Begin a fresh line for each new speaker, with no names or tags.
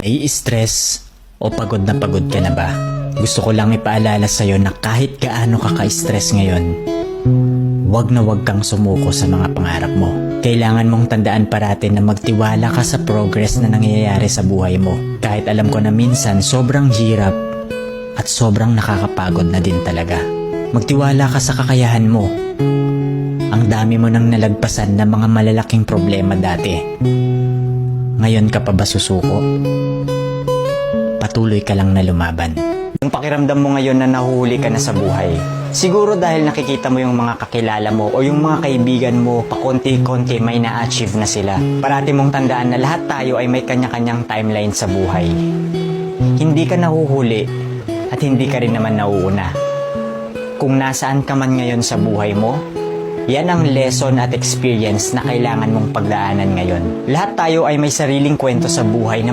Nai-stress o pagod ka na ba? Gusto ko lang ipaalala sa'yo na kahit gaano ka ka-stress ngayon, wag na wag kang sumuko sa mga pangarap mo. Kailangan mong tandaan parati na magtiwala ka sa progress na nangyayari sa buhay mo. Kahit alam ko na minsan sobrang hirap at sobrang nakakapagod na din talaga. Magtiwala ka sa kakayahan mo. Ang dami mo nang nalagpasan na mga malalaking problema dati. Ngayon ka pa ba susuko? Patuloy ka lang na lumaban. Yung pakiramdam mo ngayon na nahuhuli ka na sa buhay, siguro dahil nakikita mo yung mga kakilala mo o yung mga kaibigan mo, pakonti-konti may na-achieve na sila. Parati mong tandaan na lahat tayo ay may kanya-kanyang timeline sa buhay. Hindi ka nahuhuli at hindi ka rin naman nauuna. Kung nasaan ka man ngayon sa buhay mo, yan ang lesson at experience na kailangan mong pagdaanan ngayon. Lahat tayo ay may sariling kwento sa buhay na